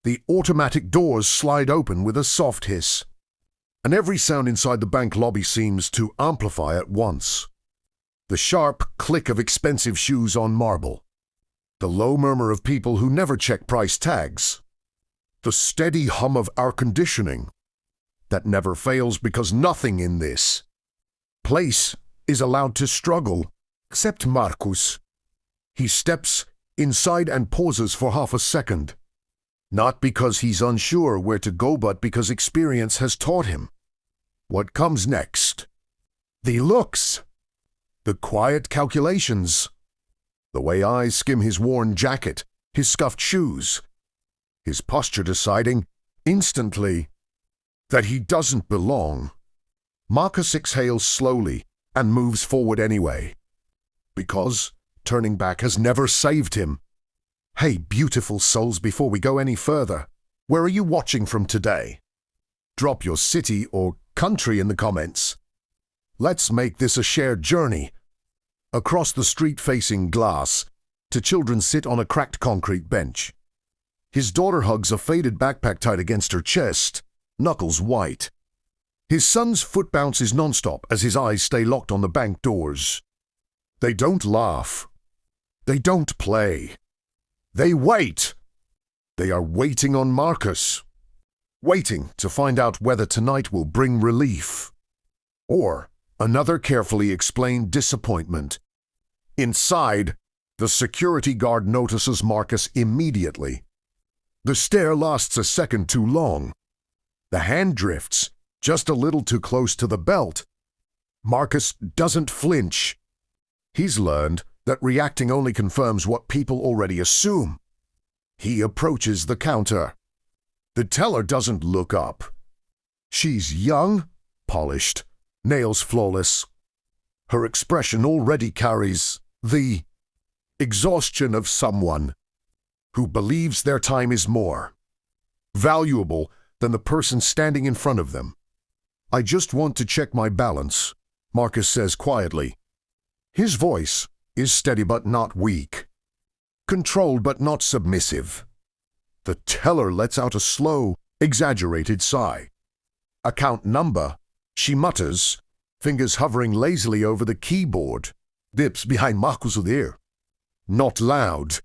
The automatic doors slide open with a soft hiss, and every sound inside the bank lobby seems to amplify at once. The sharp click of expensive shoes on marble, the low murmur of people who never check price tags, the steady hum of air conditioning that never fails because nothing in this place is allowed to struggle, except Marcus. He steps inside and pauses for half a second, not because he's unsure where to go, but because experience has taught him. What comes next? The looks, the quiet calculations, the way eyes skim his worn jacket, his scuffed shoes, his posture deciding instantly that he doesn't belong. Marcus exhales slowly and moves forward anyway, because turning back has never saved him. Hey, beautiful souls, before we go any further, where are you watching from today? Drop your city or country in the comments. Let's make this a shared journey. Across the street facing glass, two children sit on a cracked concrete bench. His daughter hugs a faded backpack tied against her chest, knuckles white. His son's foot bounces nonstop as his eyes stay locked on the bank doors. They don't laugh. They don't play. They wait. They are waiting on Marcus. Waiting to find out whether tonight will bring relief or another carefully explained disappointment. Inside, the security guard notices Marcus immediately. The stare lasts a second too long. The hand drifts just a little too close to the belt. Marcus doesn't flinch. He's learned that reacting only confirms what people already assume. He approaches the counter. The teller doesn't look up. She's young, polished, nails flawless. Her expression already carries the exhaustion of someone who believes their time is more valuable than the person standing in front of them. I just want to check my balance, Marcus says quietly. His voice is steady but not weak, controlled but not submissive. The teller lets out a slow, exaggerated sigh. Account number, she mutters, fingers hovering lazily over the keyboard, dips behind Marcus' ear. Not loud.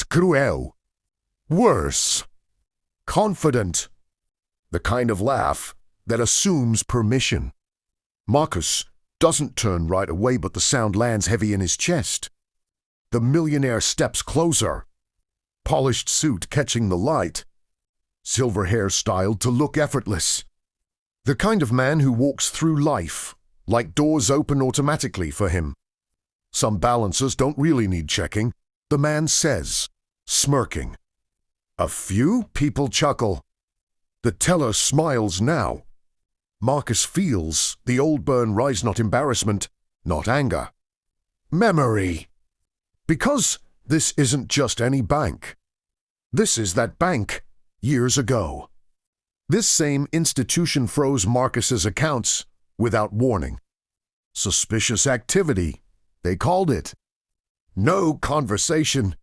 Cruel. Worse. Confident. The kind of laugh that assumes permission. Marcus doesn't turn right away, but the sound lands heavy in his chest. The millionaire steps closer. Polished suit catching the light. Silver hair styled to look effortless. The kind of man who walks through life like doors open automatically for him. Some balancers don't really need checking, the man says, smirking. A few people chuckle. The teller smiles now. Marcus feels the old burn rise, not embarrassment, not anger. Memory. Because this isn't just any bank. This is that bank years ago. This same institution froze Marcus's accounts without warning. Suspicious activity, they called it. No conversation.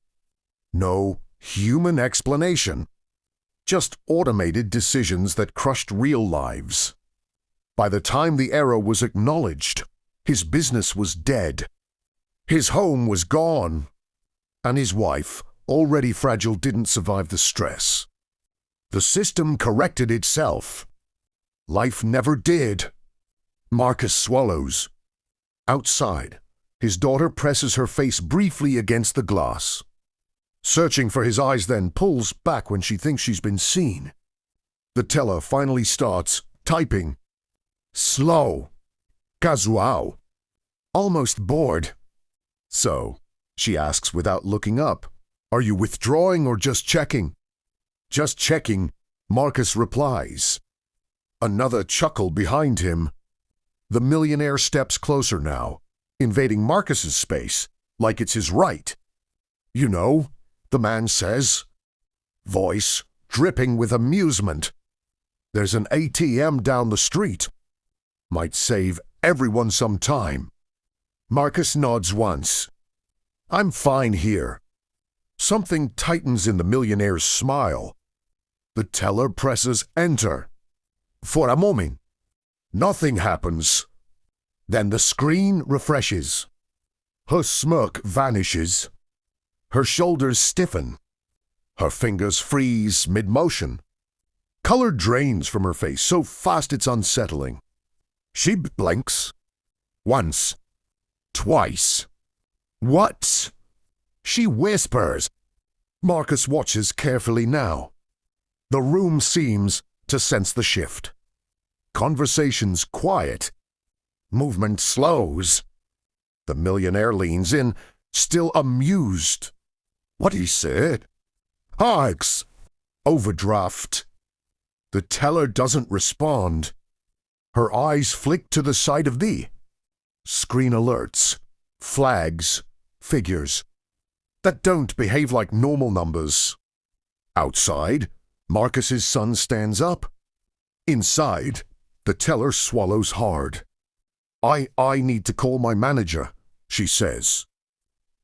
No human explanation. Just automated decisions that crushed real lives. By the time the error was acknowledged, his business was dead. His home was gone. And his wife, already fragile, didn't survive the stress. The system corrected itself. Life never did. Marcus swallows. Outside, his daughter presses her face briefly against the glass. Searching for his eyes, then pulls back when she thinks she's been seen. The teller finally starts typing. Slow. Casual. Almost bored. So, she asks without looking up, are you withdrawing or just checking? Just checking, Marcus replies. Another chuckle behind him. The millionaire steps closer now, invading Marcus's space like it's his right. You know, the man says, voice dripping with amusement. There's an ATM down the street. Might save everyone some time. Marcus nods once. I'm fine here. Something tightens in the millionaire's smile. The teller presses enter. For a moment, nothing happens. Then the screen refreshes. Her smirk vanishes. Her shoulders stiffen. Her fingers freeze mid-motion. Color drains from her face so fast it's unsettling. She blinks. Once. Twice. What? She whispers. Marcus watches carefully now. The room seems to sense the shift. Conversation's quiet. Movement slows. The millionaire leans in, still amused. What he said? Hikes. Overdraft. The teller doesn't respond. Her eyes flick to the side of the screen alerts, flags, figures that don't behave like normal numbers. Outside, Marcus's son stands up. Inside, the teller swallows hard. I need to call my manager, she says.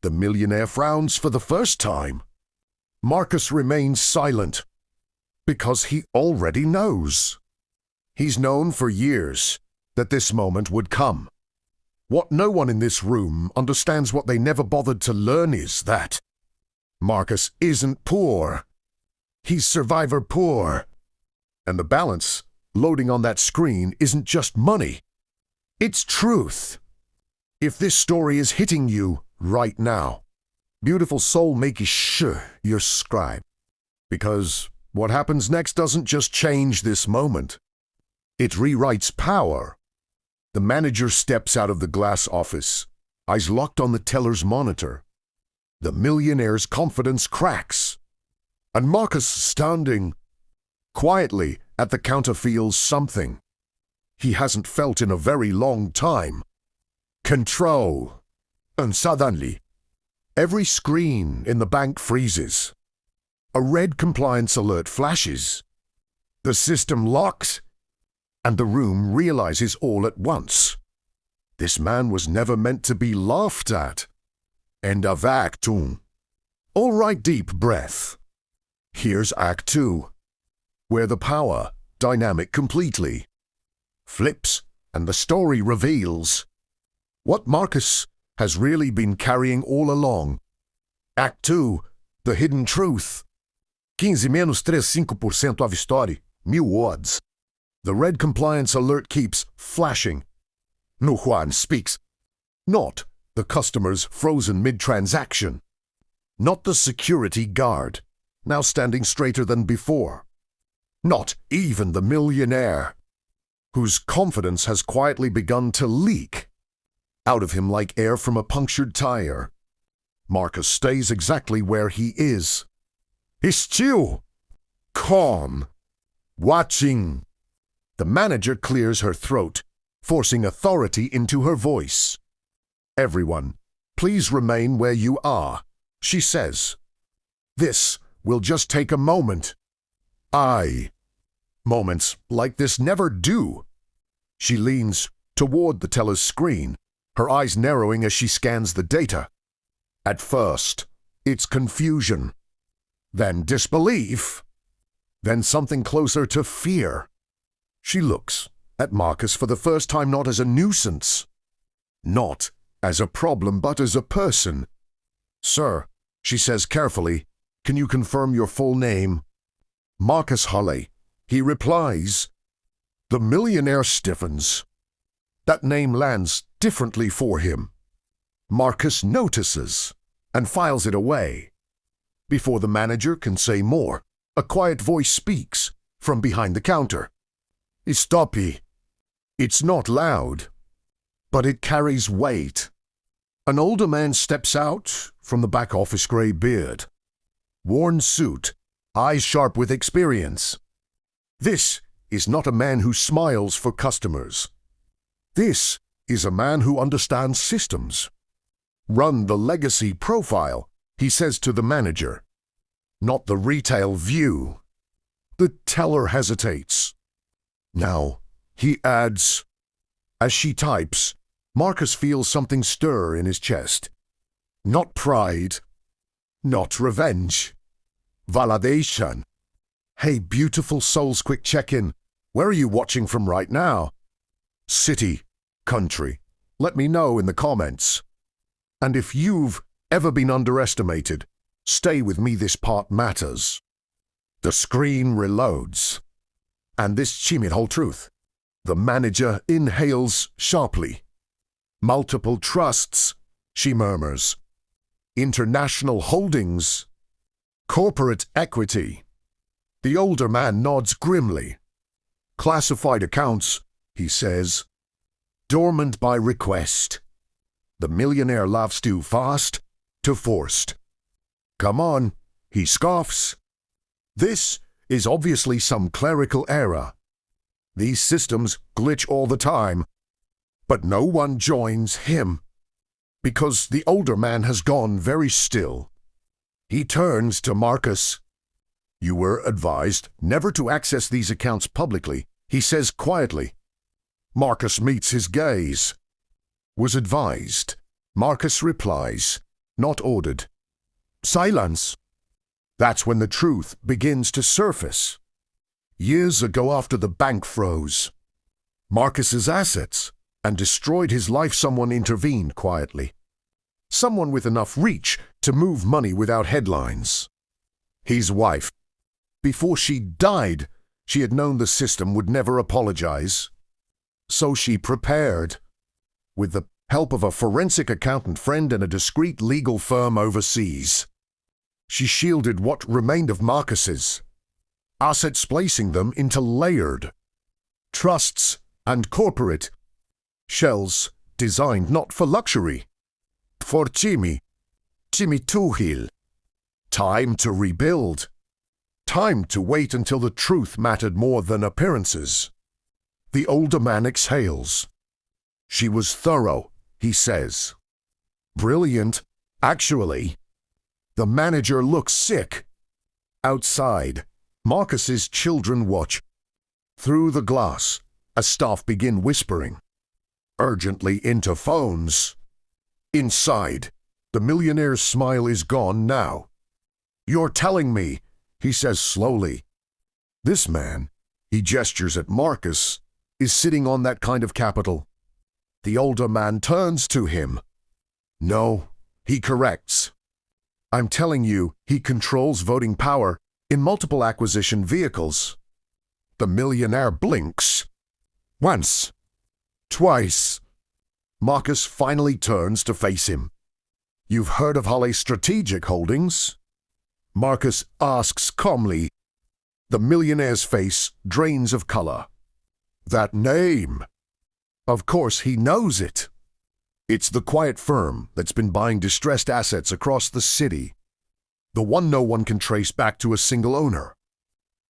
The millionaire frowns for the first time. Marcus remains silent because he already knows. He's known for years that this moment would come. What no one in this room understands what they never bothered to learn is that Marcus isn't poor. He's survivor poor. And the balance loading on that screen isn't just money. It's truth. If this story is hitting you right now, beautiful soul, make sure you're subscribed. Because what happens next doesn't just change this moment. It rewrites power. The manager steps out of the glass office, eyes locked on the teller's monitor. The millionaire's confidence cracks. And Marcus, standing quietly at the counter, feels something he hasn't felt in a very long time. Control. And suddenly, every screen in the bank freezes. A red compliance alert flashes. The system locks, and the room realizes all at once. This man was never meant to be laughed at. End of Act 2. All right, deep breath. Here's Act 2, where the power dynamic completely flips and the story reveals what Marcus has really been carrying all along. Act 2, the hidden truth. 15 menos 35% of story, 1000 odds. The red compliance alert keeps flashing. No Juan speaks. Not the customer's frozen mid-transaction. Not the security guard, now standing straighter than before. Not even the millionaire, whose confidence has quietly begun to leak out of him like air from a punctured tire. Marcus stays exactly where he is. He's still calm, watching. The manager clears her throat, forcing authority into her voice. Everyone, please remain where you are, she says. This will just take a moment. Moments like this never do. She leans toward the teller's screen, her eyes narrowing as she scans the data. At first, it's confusion, then disbelief, then something closer to fear. She looks at Marcus for the first time not as a nuisance, not as a problem, but as a person. Sir, she says carefully, can you confirm your full name? Marcus Hulley. He replies. The millionaire stiffens. That name lands differently for him. Marcus notices and files it away. Before the manager can say more, a quiet voice speaks from behind the counter. Stoppy. It's not loud, but it carries weight. An older man steps out from the back office, gray beard. Worn suit, eyes sharp with experience. This is not a man who smiles for customers. This is a man who understands systems. Run the legacy profile, he says to the manager. Not the retail view. The teller hesitates. Now, he adds. As she types, Marcus feels something stir in his chest. Not pride. Not revenge. Validation. Hey, beautiful souls, quick check-in. Where are you watching from right now? City, country. Let me know in the comments. And if you've ever been underestimated, stay with me, this part matters. The screen reloads. And this chimid whole truth. The manager inhales sharply. Multiple trusts, she murmurs. International holdings. Corporate equity. The older man nods grimly. Classified accounts, he says. Dormant by request. The millionaire laughs too fast, too forced. Come on, he scoffs. This is obviously some clerical error. These systems glitch all the time, but no one joins him, because the older man has gone very still. He turns to Marcus. You were advised never to access these accounts publicly, he says quietly. Marcus meets his gaze. Was advised. Marcus replies, not ordered. Silence. That's when the truth begins to surface. Years ago, after the bank froze, Marcus's assets and destroyed his life, someone intervened quietly. Someone with enough reach to move money without headlines. His wife. Before she died, she had known the system would never apologize. So she prepared. With the help of a forensic accountant friend and a discreet legal firm overseas. She shielded what remained of Marcus's assets, placing them into layered trusts and corporate shells designed not for luxury, for Jimmy Tuhil. Time to rebuild. Time to wait until the truth mattered more than appearances. The older man exhales. She was thorough, he says. Brilliant, actually. The manager looks sick. Outside, Marcus's children watch. Through the glass, as staff begin whispering. Urgently into phones. Inside, the millionaire's smile is gone now. You're telling me, he says slowly. This man, he gestures at Marcus, is sitting on that kind of capital. The older man turns to him. No, he corrects. I'm telling you, he controls voting power in multiple acquisition vehicles. The millionaire blinks. Once. Twice. Marcus finally turns to face him. You've heard of Holly's strategic holdings? Marcus asks calmly. The millionaire's face drains of color. That name. Of course he knows it. It's the quiet firm that's been buying distressed assets across the city. The one no one can trace back to a single owner.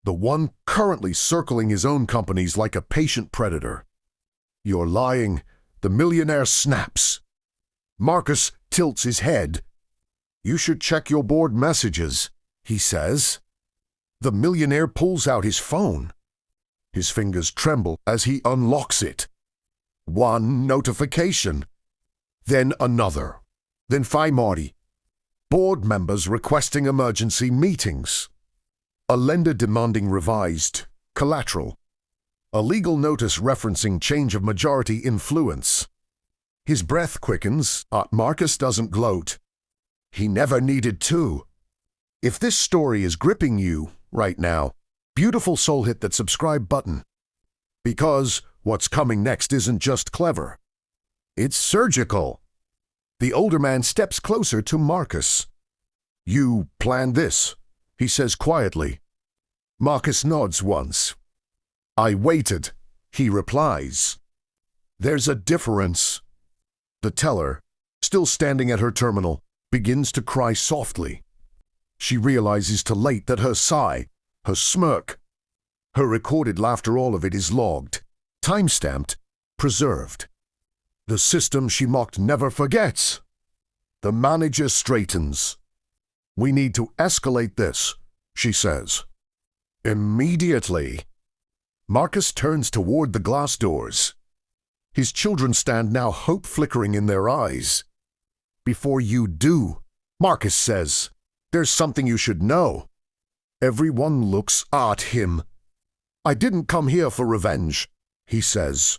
The one currently circling his own companies like a patient predator. You're lying. The millionaire snaps. Marcus tilts his head. You should check your board messages, he says. The millionaire pulls out his phone. His fingers tremble as he unlocks it. One notification. Then another. Then Faimori. Board members requesting emergency meetings. A lender demanding revised collateral. A legal notice referencing change of majority influence. His breath quickens, Marcus doesn't gloat. He never needed to. If this story is gripping you right now, beautiful soul, hit that subscribe button. Because what's coming next isn't just clever. It's surgical. The older man steps closer to Marcus. You planned this, he says quietly. Marcus nods once. I waited, he replies. There's a difference. The teller, still standing at her terminal, begins to cry softly. She realizes too late that her sigh, her smirk, her recorded laughter, all of it is logged, time-stamped, preserved. The system she mocked never forgets. The manager straightens. We need to escalate this, she says. Immediately. Marcus turns toward the glass doors. His children stand now, hope flickering in their eyes. Before you do, Marcus says, there's something you should know. Everyone looks at him. I didn't come here for revenge, he says.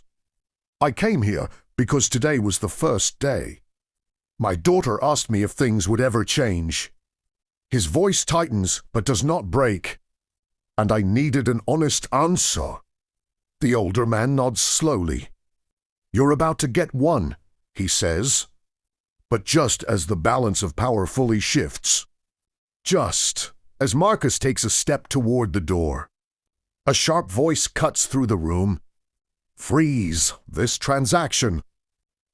I came here because today was the first day. My daughter asked me if things would ever change. His voice tightens but does not break. And I needed an honest answer. The older man nods slowly. You're about to get one, he says. But just as the balance of power fully shifts, just as Marcus takes a step toward the door, a sharp voice cuts through the room. Freeze this transaction.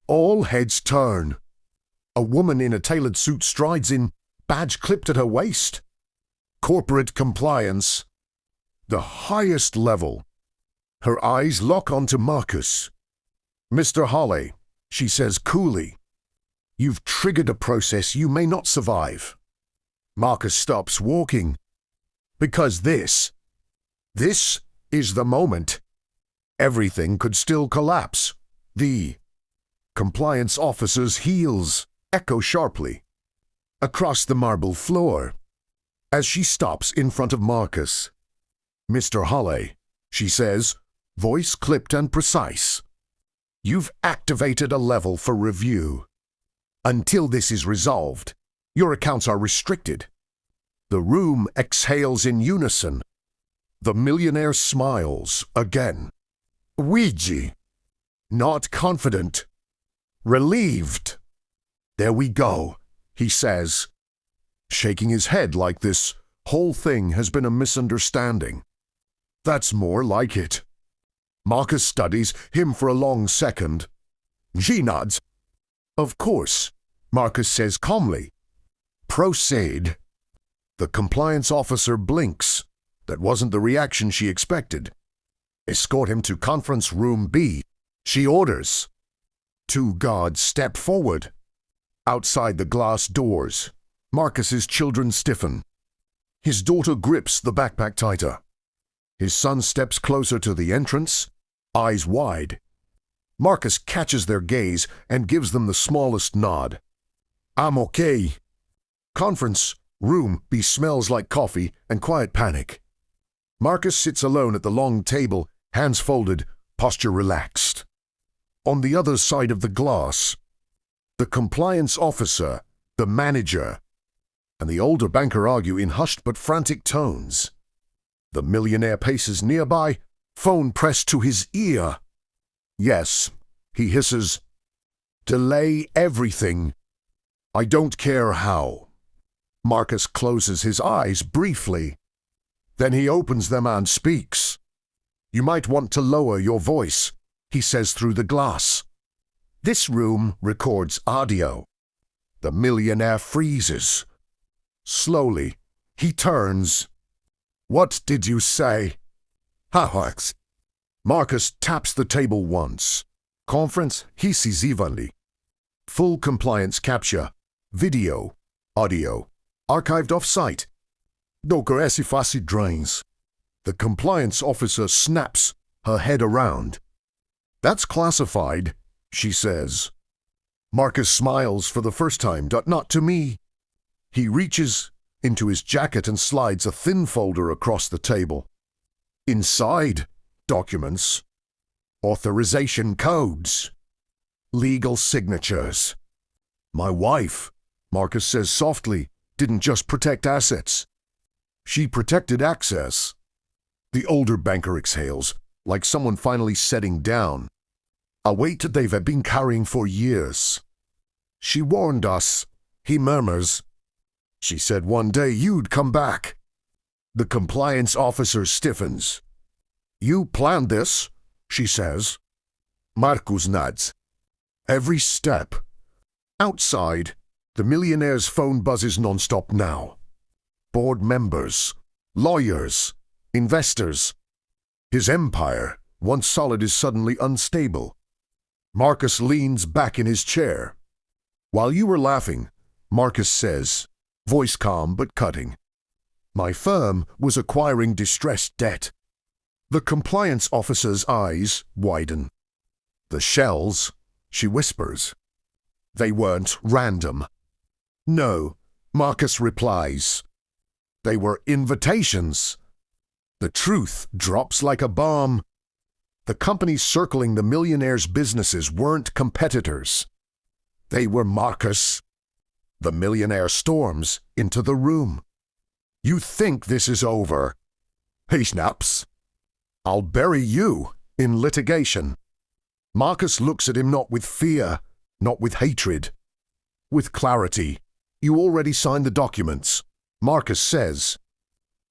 All heads turn. A woman in a tailored suit strides in, badge clipped at her waist. Corporate compliance. The highest level. Her eyes lock onto Marcus. Mr. Holley, she says coolly, you've triggered a process you may not survive. Marcus stops walking. Because this is the moment. Everything could still collapse. The compliance officer's heels echo sharply across the marble floor as she stops in front of Marcus. Mr. Holley, she says, voice clipped and precise. You've activated a level for review. Until this is resolved, your accounts are restricted. The room exhales in unison. The millionaire smiles again. Ouija. Not confident. Relieved. There we go, he says, shaking his head like this whole thing has been a misunderstanding. That's more like it. Marcus studies him for a long second. She nods. Of course, Marcus says calmly. Proceed. The compliance officer blinks. That wasn't the reaction she expected. Escort him to conference room B, she orders. Two guards step forward. Outside the glass doors, Marcus's children stiffen. His daughter grips the backpack tighter. His son steps closer to the entrance, eyes wide. Marcus catches their gaze and gives them the smallest nod. I'm okay. Conference room B smells like coffee and quiet panic. Marcus sits alone at the long table, hands folded, posture relaxed. On the other side of the glass, the compliance officer, the manager, and the older banker argue in hushed but frantic tones. The millionaire paces nearby, phone pressed to his ear. Yes, he hisses. Delay everything. I don't care how. Marcus closes his eyes briefly. Then he opens them and speaks. You might want to lower your voice, he says through the glass. This room records audio. The millionaire freezes. Slowly, he turns. What did you say? Hahax. Marcus taps the table once. Conference hisses evenly. Full compliance capture. Video. Audio. Archived off-site. Doker fácil drains. The compliance officer snaps her head around. That's classified, she says. Marcus smiles for the first time, not to me. He reaches into his jacket and slides a thin folder across the table. Inside, documents, authorization codes, legal signatures. My wife, Marcus says softly, didn't just protect assets. She protected access. The older banker exhales, like someone finally setting down. A weight they've been carrying for years. She warned us, he murmurs. She said one day you'd come back. The compliance officer stiffens. You planned this, she says. Marcus nods. Every step. Outside, the millionaire's phone buzzes nonstop now. Board members, lawyers, investors. His empire, once solid, is suddenly unstable. Marcus leans back in his chair. While you were laughing, Marcus says, voice calm but cutting. My firm was acquiring distressed debt. The compliance officer's eyes widen. The shells, she whispers. They weren't random. No, Marcus replies. They were invitations. The truth drops like a bomb. The companies circling the millionaire's businesses weren't competitors. They were Marcus. The millionaire storms into the room. "You think this is over?" He snaps. "I'll bury you in litigation." Marcus looks at him not with fear, not with hatred, with clarity. "You already signed the documents," Marcus says.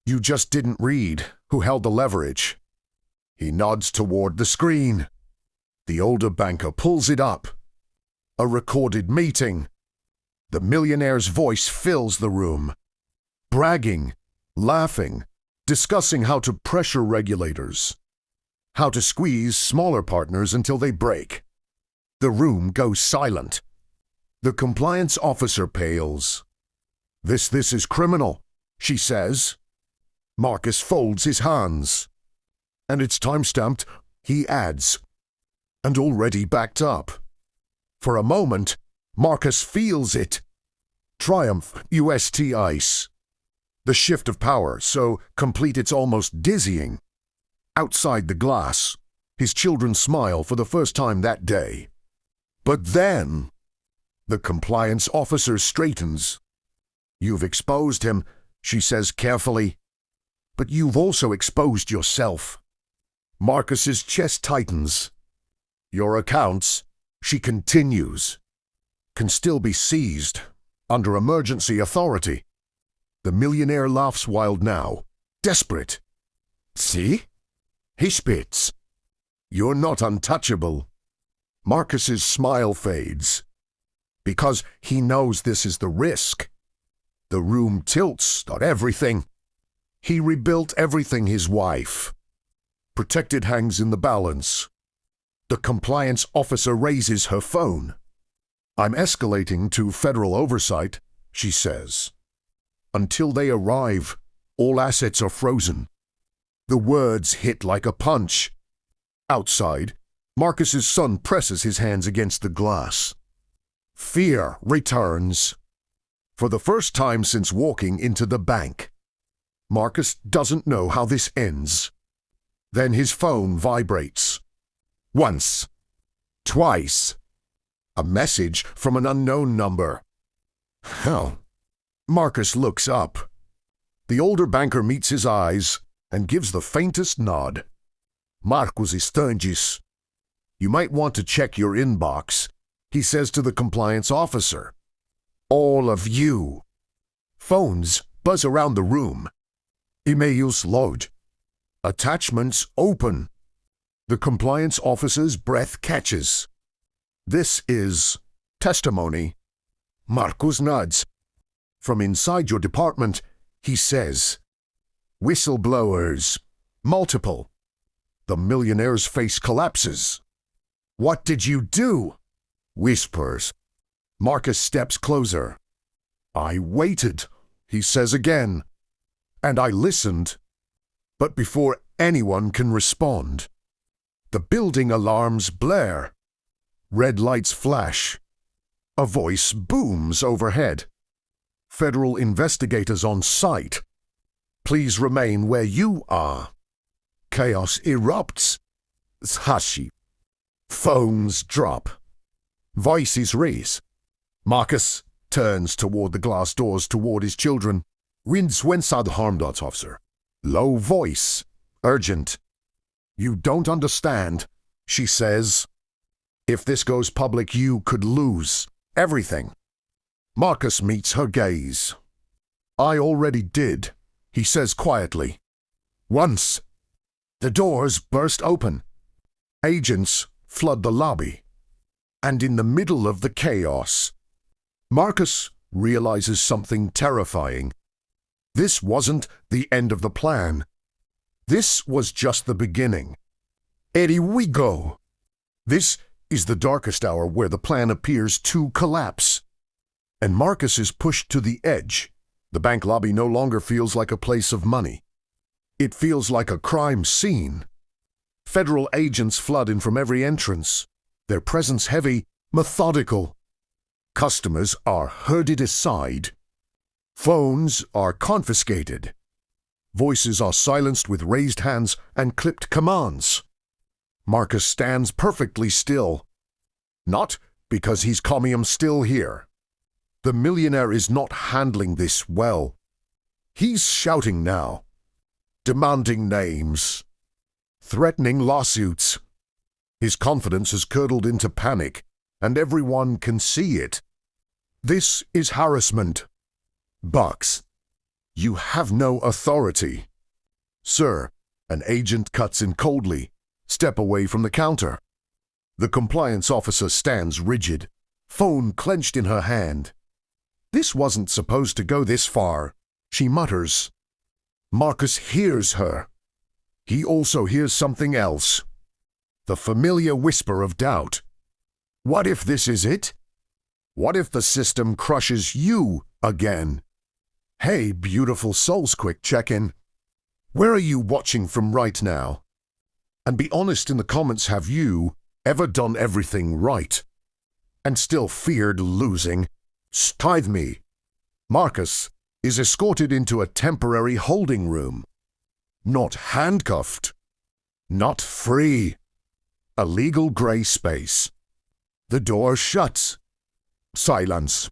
"You just didn't read who held the leverage." He nods toward the screen. The older banker pulls it up. A recorded meeting. The millionaire's voice fills the room. Bragging, laughing, discussing how to pressure regulators, how to squeeze smaller partners until they break. The room goes silent. The compliance officer pales. This is criminal," she says. Marcus folds his hands. "And it's time-stamped," he adds. "And already backed up." For a moment, Marcus feels it. Triumph, UST Ice. The shift of power, so complete it's almost dizzying. Outside the glass, his children smile for the first time that day. But then, the compliance officer straightens. "You've exposed him," she says carefully. "But you've also exposed yourself." Marcus's chest tightens. "Your accounts," she continues, "can still be seized under emergency authority." The millionaire laughs wild now, desperate. "See?" He spits. "You're not untouchable." Marcus's smile fades. Because he knows this is the risk. The room tilts on everything. He rebuilt everything his wife. Protected hangs in the balance. The compliance officer raises her phone. "I'm escalating to federal oversight," she says. "Until they arrive, all assets are frozen." The words hit like a punch. Outside, Marcus's son presses his hands against the glass. Fear returns. For the first time since walking into the bank. Marcus doesn't know how this ends. Then his phone vibrates. Once. Twice. A message from an unknown number. Hell. Marcus looks up. The older banker meets his eyes and gives the faintest nod. Marcus Estanges. "You might want to check your inbox," he says to the compliance officer. "All of you." Phones buzz around the room. Emails load. Attachments open. The compliance officer's breath catches. This is testimony. Marcus nods. From inside your department, he says, "Whistleblowers. Multiple." The millionaire's face collapses. "What did you do?" Whispers. Marcus steps closer. "I waited," he says again. "And I listened." But before anyone can respond, the building alarms blare. Red lights flash. A voice booms overhead. "Federal investigators on site. Please remain where you are." Chaos erupts. Hashi. Phones drop. Voices raise. Marcus turns toward the glass doors toward his children. "Winswensad harmdot, officer." Low voice. Urgent. "You don't understand," she says. "If this goes public, you could lose everything." Marcus meets her gaze. "I already did," he says quietly. "Once." The doors burst open. Agents flood the lobby. And in the middle of the chaos, Marcus realizes something terrifying. This wasn't the end of the plan. This was just the beginning. Here we go. This is the darkest hour where the plan appears to collapse. And Marcus is pushed to the edge. The bank lobby no longer feels like a place of money. It feels like a crime scene. Federal agents flood in from every entrance, their presence heavy, methodical. Customers are herded aside. Phones are confiscated. Voices are silenced with raised hands and clipped commands. Marcus stands perfectly still. Not because he's calm, I'm still here. The millionaire is not handling this well. He's shouting now, demanding names, threatening lawsuits. His confidence has curdled into panic, and everyone can see it. This is harassment. Bucks, you have no authority. Sir, an agent cuts in coldly. Step away from the counter. The compliance officer stands rigid, phone clenched in her hand. This wasn't supposed to go this far, she mutters. Marcus hears her. He also hears something else. The familiar whisper of doubt. What if this is it? What if the system crushes you again? Hey, beautiful souls, quick check-in. Where are you watching from right now? And be honest in the comments, have you ever done everything right and still feared losing? Tithe me. Marcus is escorted into a temporary holding room. Not handcuffed. Not free. A legal gray space. The door shuts. Silence.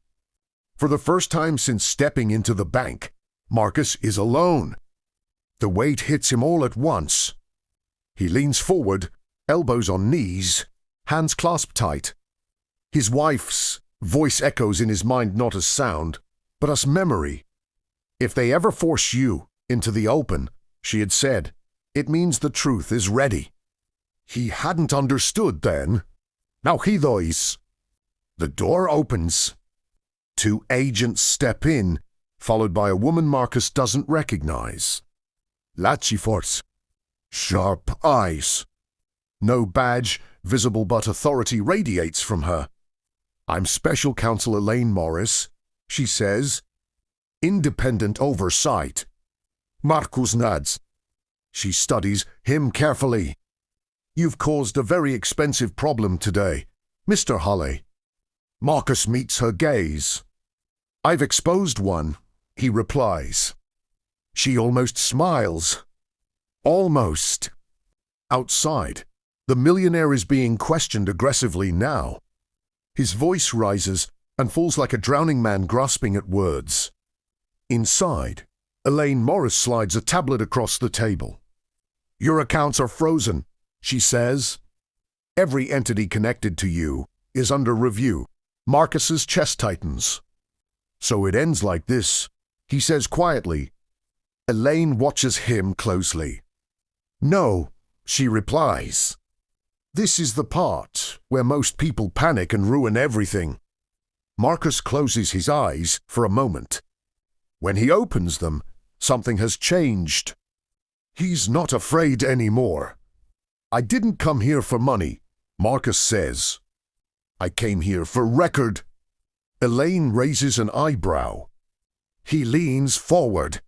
For the first time since stepping into the bank, Marcus is alone. The weight hits him all at once. He leans forward, elbows on knees, hands clasped tight. His wife's voice echoes in his mind, not as sound, but as memory. If they ever force you into the open, she had said, it means the truth is ready. He hadn't understood then. Now he does. The door opens. Two agents step in, followed by a woman Marcus doesn't recognize. Lachi force. Sharp eyes. No badge visible, but authority radiates from her. I'm Special Counsel Elaine Morris, she says. Independent oversight. Marcus nods. She studies him carefully. You've caused a very expensive problem today, Mr. Holly. Marcus meets her gaze. I've exposed one, he replies. She almost smiles. Almost. Outside, the millionaire is being questioned aggressively now. His voice rises and falls like a drowning man grasping at words. Inside, Elaine Morris slides a tablet across the table. Your accounts are frozen, she says. Every entity connected to you is under review. Marcus's chest tightens. So it ends like this, he says quietly. Elaine watches him closely. No, she replies. This is the part where most people panic and ruin everything. Marcus closes his eyes for a moment. When he opens them, something has changed. He's not afraid anymore. I didn't come here for money, Marcus says. I came here for record. Elaine raises an eyebrow. He leans forward.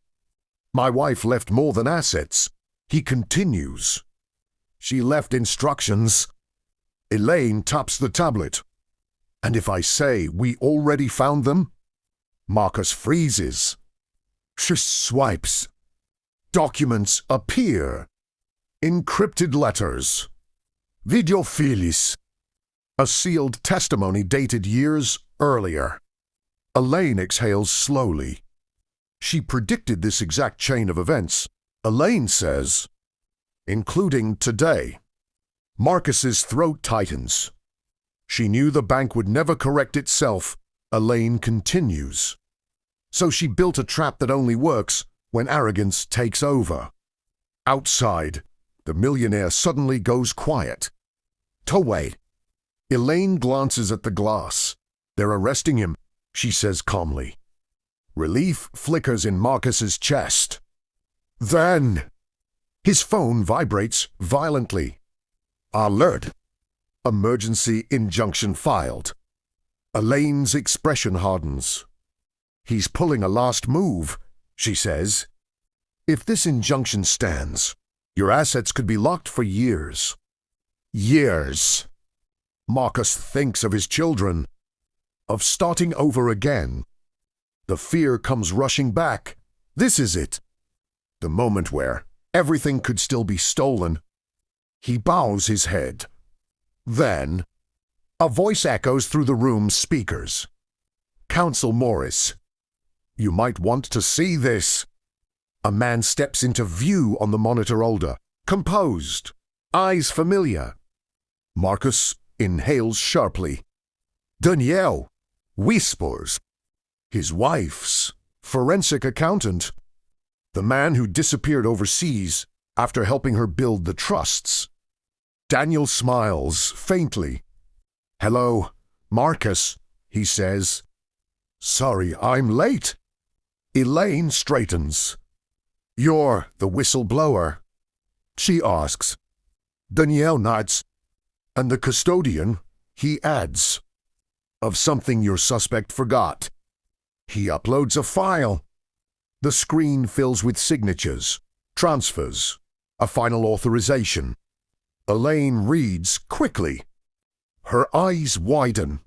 My wife left more than assets. He continues. She left instructions. Elaine taps the tablet. And if I say we already found them? Marcus freezes. She swipes. Documents appear. Encrypted letters. Videophilis. A sealed testimony dated years earlier. Elaine exhales slowly. She predicted this exact chain of events, Elaine says, including today. Marcus's throat tightens. She knew the bank would never correct itself, Elaine continues. So she built a trap that only works when arrogance takes over. Outside, the millionaire suddenly goes quiet. To wait. Elaine glances at the glass. They're arresting him, she says calmly. Relief flickers in Marcus's chest. Then, his phone vibrates violently. Alert. Emergency injunction filed. Elaine's expression hardens. He's pulling a last move, she says. If this injunction stands, your assets could be locked for years. Years. Marcus thinks of his children, of starting over again. The fear comes rushing back. This is it. The moment where everything could still be stolen. He bows his head. Then, a voice echoes through the room's speakers. Counsel Morris. You might want to see this. A man steps into view on the monitor older, composed, eyes familiar. Marcus inhales sharply. Danielle whispers. His wife's forensic accountant. The man who disappeared overseas after helping her build the trusts. Daniel smiles faintly. Hello, Marcus, he says. Sorry, I'm late. Elaine straightens. You're the whistleblower, she asks. Danielle nods. And the custodian, he adds. Of something your suspect forgot. He uploads a file. The screen fills with signatures, transfers, a final authorization. Elaine reads quickly. Her eyes widen.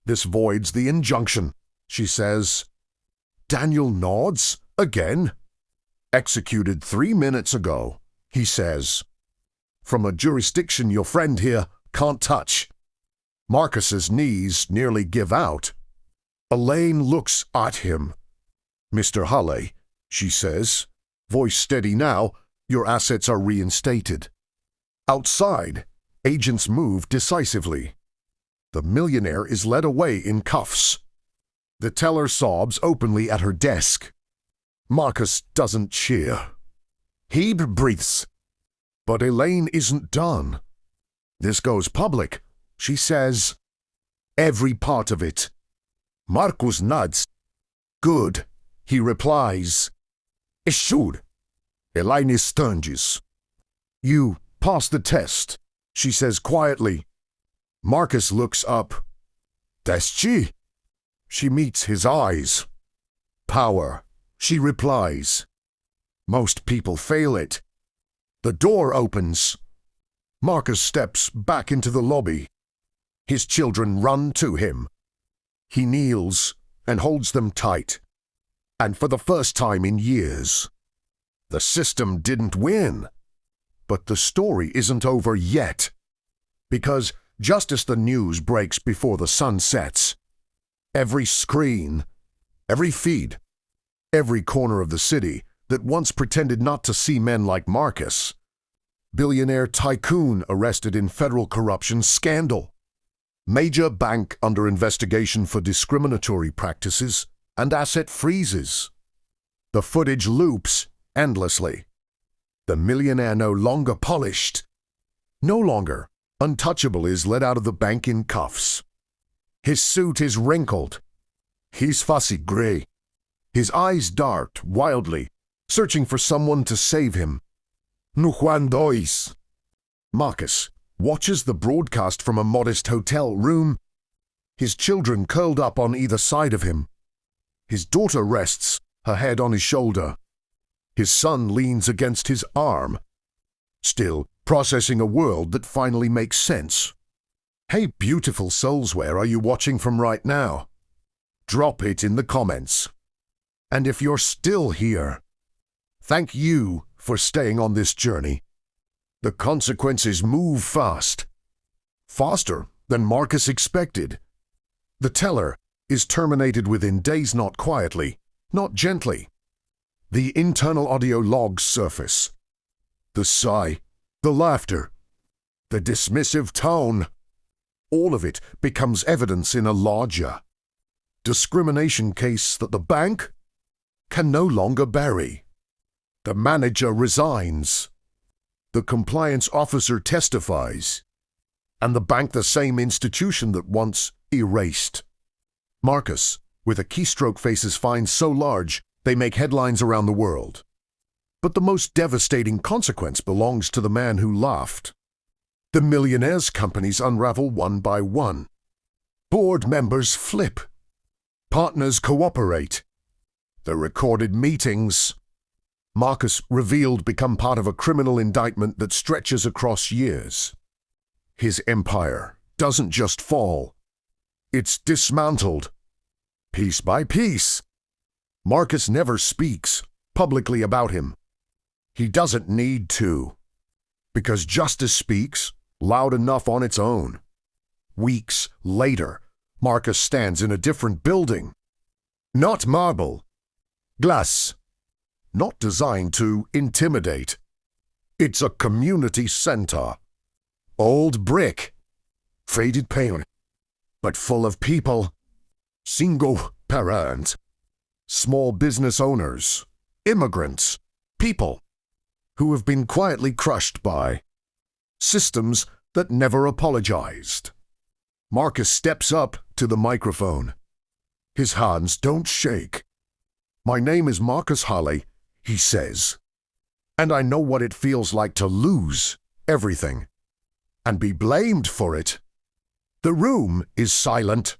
This voids the injunction, she says. Daniel nods again. Executed 3 minutes ago, he says. From a jurisdiction your friend here can't touch. Marcus's knees nearly give out. Elaine looks at him. Mr. Hulley, she says, voice steady now, your assets are reinstated. Outside, agents move decisively. The millionaire is led away in cuffs. The teller sobs openly at her desk. Marcus doesn't cheer. He breathes. But Elaine isn't done. This goes public, she says. Every part of it. Marcus nods. Good, he replies. Assured. Elaine sturges. You pass the test, she says quietly. Marcus looks up. That's she. She meets his eyes. Power, she replies. Most people fail it. The door opens. Marcus steps back into the lobby. His children run to him. He kneels and holds them tight. And for the first time in years, the system didn't win. But the story isn't over yet. Because just as the news breaks before the sun sets, every screen, every feed, every corner of the city that once pretended not to see men like Marcus, billionaire tycoon arrested in federal corruption scandal, major bank under investigation for discriminatory practices and asset freezes. The footage loops endlessly. The millionaire no longer polished, no longer untouchable is led out of the bank in cuffs. His suit is wrinkled. He's fussy gray. His eyes dart wildly, searching for someone to save him. No Juan Dois. Marcus watches the broadcast from a modest hotel room. His children curled up on either side of him. His daughter rests, her head on his shoulder. His son leans against his arm, still processing a world that finally makes sense. Hey, beautiful souls, where are you watching from right now? Drop it in the comments. And if you're still here, thank you for staying on this journey. The consequences move fast. Faster than Marcus expected. The teller is terminated within days, not quietly, not gently. The internal audio logs surface. The sigh, the laughter, the dismissive tone. All of it becomes evidence in a larger discrimination case that the bank can no longer bury. The manager resigns. The compliance officer testifies. And the bank, the same institution that once erased. Marcus, with a keystroke faces fines so large they make headlines around the world. But the most devastating consequence belongs to the man who laughed. The millionaire's companies unravel one by one. Board members flip. Partners cooperate. The recorded meetings, Marcus revealed, become part of a criminal indictment that stretches across years. His empire doesn't just fall. It's dismantled. Piece by piece, Marcus never speaks publicly about him. He doesn't need to, because justice speaks loud enough on its own. Weeks later, Marcus stands in a different building. Not marble. Glass. Not designed to intimidate. It's a community center. Old brick. Faded paint. But full of people. Single parents. Small business owners. Immigrants. People who have been quietly crushed by systems that never apologized. Marcus steps up to the microphone. His hands don't shake. "My name is Marcus Holley," he says, "and I know what it feels like to lose everything and be blamed for it." The room is silent.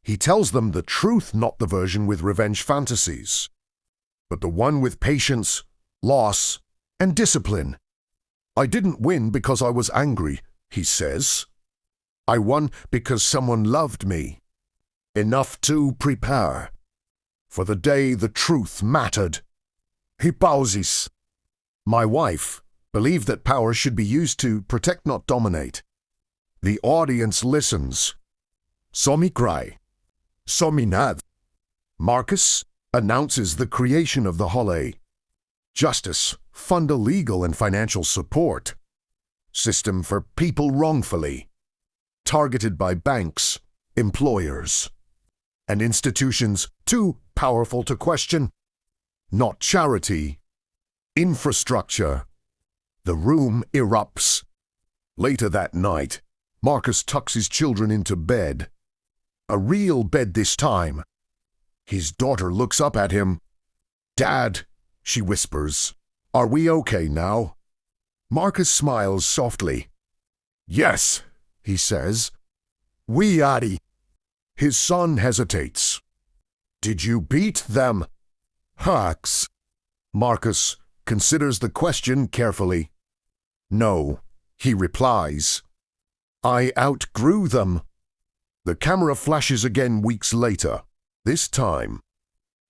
He tells them the truth, not the version with revenge fantasies, but the one with patience, loss, and discipline. "I didn't win because I was angry," he says. "I won because someone loved me enough to prepare for the day the truth mattered." He pauses. "My wife believed that power should be used to protect, not dominate." The audience listens. Some cry. Some nod. Marcus announces the creation of the Holley Justice Fund, a legal and financial support system for people wrongfully targeted by banks, employers, and institutions too powerful to question. Not charity. Infrastructure. The room erupts. Later that night, Marcus tucks his children into bed. A real bed this time. His daughter looks up at him. "Dad," she whispers, "are we okay now?" Marcus smiles softly. "Yes," he says. "We Addy." His son hesitates. "Did you beat them?" "Hux." Marcus considers the question carefully. "No," he replies. "I outgrew them." The camera flashes again weeks later. This time,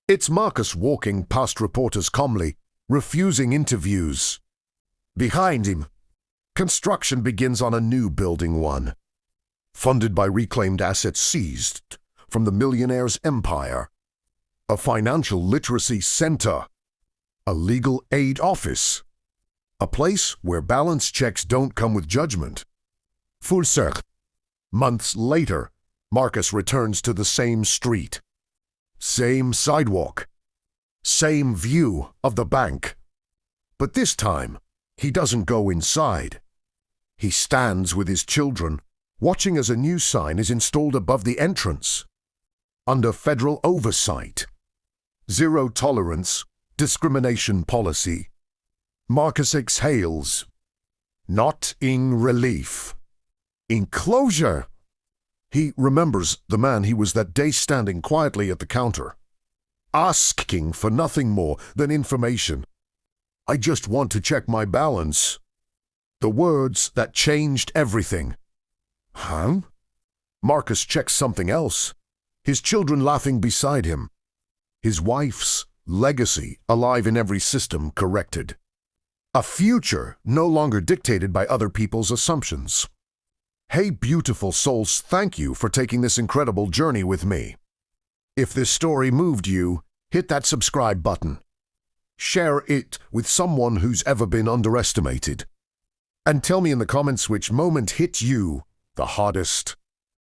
it's Marcus walking past reporters calmly, refusing interviews. Behind him, construction begins on a new building one, funded by reclaimed assets seized from the Millionaire's empire. A financial literacy center. A legal aid office. A place where balance checks don't come with judgment. Full circle. Months later, Marcus returns to the same street. Same sidewalk. Same view of the bank. But this time, he doesn't go inside. He stands with his children, watching as a new sign is installed above the entrance. Under federal oversight. Zero tolerance, discrimination policy. Marcus exhales. Not in relief. In closure. He remembers the man he was that day standing quietly at the counter, asking for nothing more than information. "I just want to check my balance." The words that changed everything. Huh? Marcus checks something else. His children laughing beside him. His wife's legacy alive in every system corrected. A future no longer dictated by other people's assumptions. Hey, beautiful souls, thank you for taking this incredible journey with me. If this story moved you, hit that subscribe button. Share it with someone who's ever been underestimated. And tell me in the comments which moment hit you the hardest.